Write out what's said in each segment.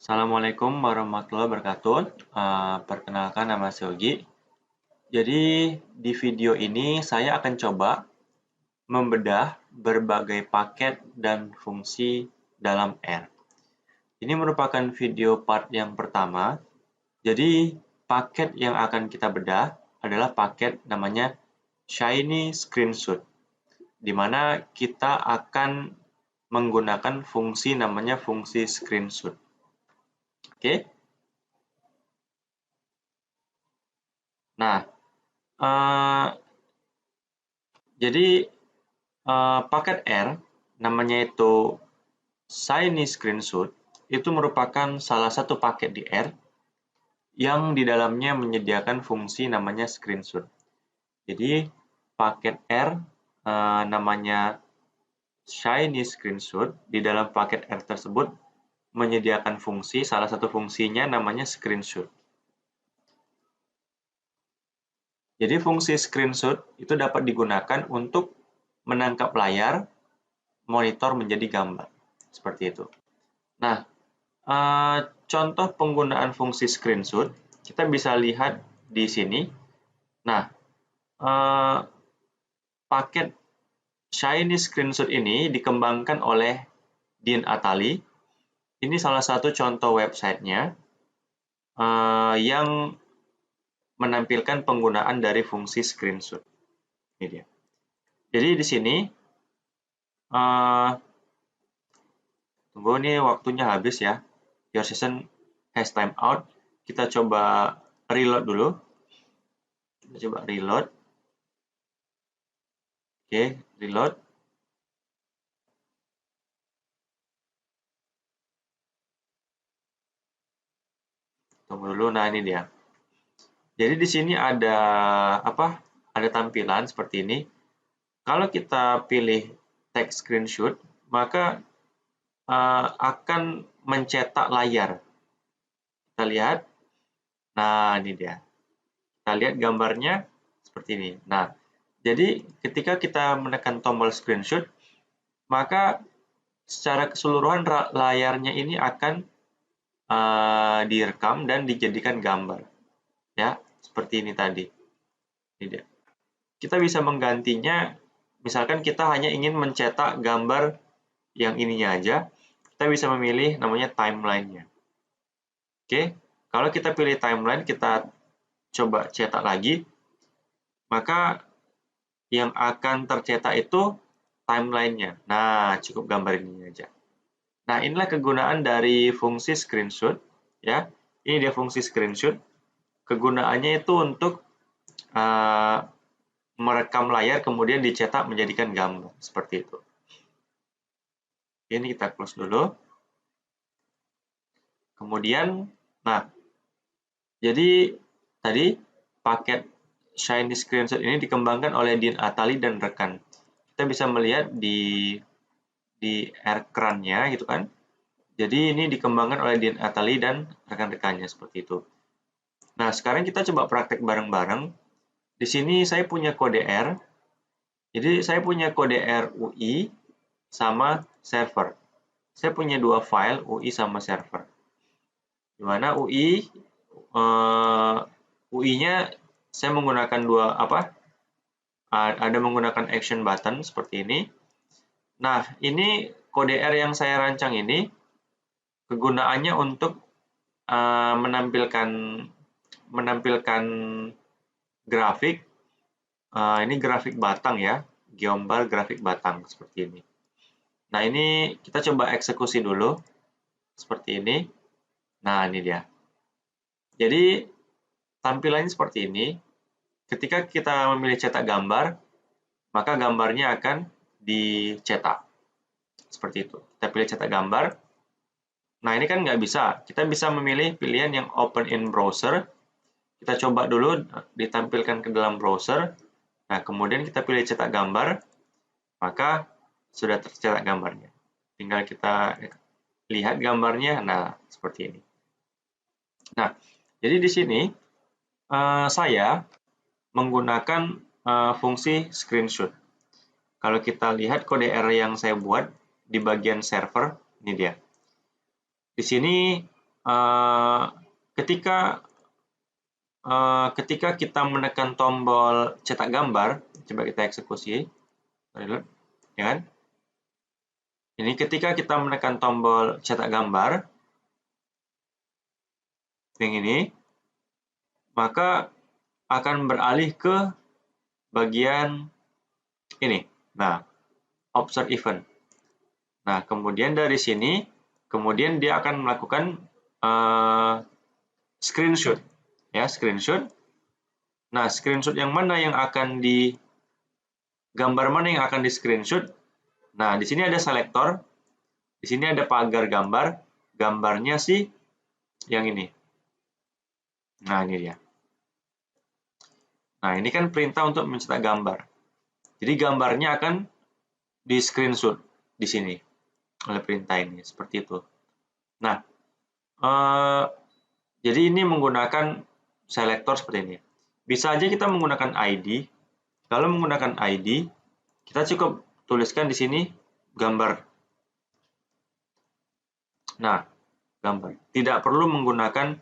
Assalamualaikum warahmatullahi wabarakatuh. Perkenalkan nama saya Yogi. Jadi di video ini saya akan coba membedah berbagai paket dan fungsi dalam R. Ini merupakan video part yang pertama. Jadi paket yang akan kita bedah adalah paket namanya Shiny Screenshot, di mana kita akan menggunakan fungsi namanya fungsi screenshot. Oke. Nah, jadi paket R namanya itu Shiny Screenshot itu merupakan salah satu paket di R yang di dalamnya menyediakan fungsi namanya screenshot. Jadi paket R namanya Shiny Screenshot, di dalam paket R tersebut menyediakan fungsi, salah satu fungsinya namanya screenshot. Jadi fungsi screenshot itu dapat digunakan untuk menangkap layar, monitor menjadi gambar. Seperti itu. Nah, contoh penggunaan fungsi screenshot, kita bisa lihat di sini. Nah, paket Shiny Screenshot ini dikembangkan oleh Dean Atali. Ini salah satu contoh websitenya yang menampilkan penggunaan dari fungsi screenshot. Ini dia. Jadi di sini, tunggu nih waktunya habis ya. Your session has time out. Kita coba reload dulu. Kita coba reload. Oke, reload. Tunggu dulu. Nah, ini dia. Jadi di sini ada apa? Ada tampilan seperti ini. Kalau kita pilih text screenshot, maka akan mencetak layar. Kita lihat. Nah, ini dia. Kita lihat gambarnya seperti ini. Nah, jadi ketika kita menekan tombol screenshot, maka secara keseluruhan layarnya ini akan direkam dan dijadikan gambar. Ya, seperti ini tadi. Ini dia. Kita bisa menggantinya, misalkan kita hanya ingin mencetak gambar yang ininya aja, kita bisa memilih namanya timeline-nya. Oke, kalau kita pilih timeline, kita coba cetak lagi, maka yang akan tercetak itu timeline-nya. Nah, cukup gambar ini aja. Nah, inilah kegunaan dari fungsi screenshot. Ya, ini dia fungsi screenshot. Kegunaannya itu untuk merekam layar kemudian dicetak menjadikan gambar seperti itu. Ini kita close dulu. Kemudian, nah, jadi tadi paket Shiny Screenshot ini dikembangkan oleh Dean Atali dan rekan. Kita bisa melihat di ekrannya gitu kan. Jadi ini dikembangkan oleh Dean Atali dan rekan-rekannya seperti itu. Nah, sekarang kita coba praktek bareng-bareng. Di sini saya punya kode R. Jadi saya punya kode R UI sama server. Saya punya dua file UI sama server. Di mana UI-nya saya menggunakan dua ada menggunakan action button seperti ini. Nah, ini kode R yang saya rancang ini kegunaannya untuk menampilkan grafik. Ini grafik batang ya, gambar grafik batang seperti ini. Nah, ini kita coba eksekusi dulu seperti ini. Nah, ini dia. Jadi tampilannya seperti ini. Ketika kita memilih cetak gambar, maka gambarnya akan dicetak. Seperti itu. Kita pilih cetak gambar. Nah, ini kan nggak bisa. Kita bisa memilih pilihan yang open in browser. Kita coba dulu ditampilkan ke dalam browser. Nah, kemudian kita pilih cetak gambar, maka sudah tercetak gambarnya. Tinggal kita lihat gambarnya. Nah, seperti ini. Nah, jadi di sini saya menggunakan fungsi screenshot. Kalau kita lihat kode R yang saya buat di bagian server, ini dia. Di sini ketika kita menekan tombol cetak gambar, coba kita eksekusi, ya kan? Ini ketika kita menekan tombol cetak gambar, yang ini, maka akan beralih ke bagian ini. Nah, observe event. Nah, kemudian dari sini, kemudian dia akan melakukan screenshot. Ya, screenshot. Nah, screenshot yang mana yang akan gambar mana yang akan di screenshot? Nah, di sini ada selektor. Di sini ada pagar gambar. Gambarnya sih yang ini. Nah, ini dia. Nah, ini kan perintah untuk mencetak gambar. Jadi gambarnya akan di screenshot di sini oleh perintah ini, seperti itu. Nah, jadi ini menggunakan selektor seperti ini. Bisa aja kita menggunakan ID. Kalau menggunakan ID, kita cukup tuliskan di sini gambar. Nah, gambar. Tidak perlu menggunakan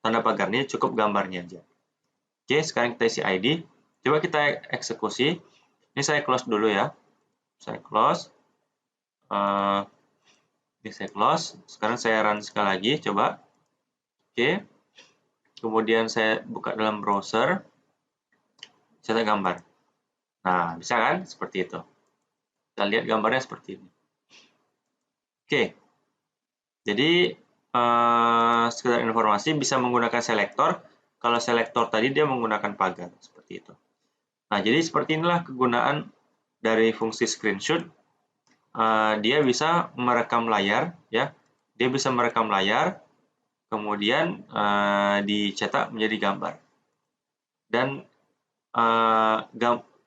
tanda pagarnya, cukup gambarnya aja. Oke, sekarang kita isi ID. Coba kita eksekusi. Ini saya close dulu ya. Saya close. Ini saya close. Sekarang saya run sekali lagi. Coba. Oke. Kemudian saya buka dalam browser. Cetak gambar. Nah, bisa kan? Seperti itu. Kita lihat gambarnya seperti ini. Oke. Jadi, sekedar informasi bisa menggunakan selektor. Kalau selektor tadi dia menggunakan pagar. Seperti itu. Nah, jadi seperti inilah kegunaan dari fungsi screenshot. Dia bisa merekam layar, ya. Dia bisa merekam layar, kemudian dicetak menjadi gambar. Dan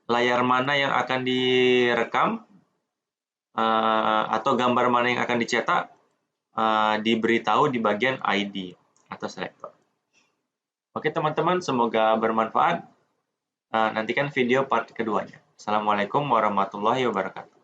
layar mana yang akan direkam atau gambar mana yang akan dicetak diberitahu di bagian ID atau selektor. Oke teman-teman, semoga bermanfaat. Nantikan video part keduanya. Assalamualaikum warahmatullahi wabarakatuh.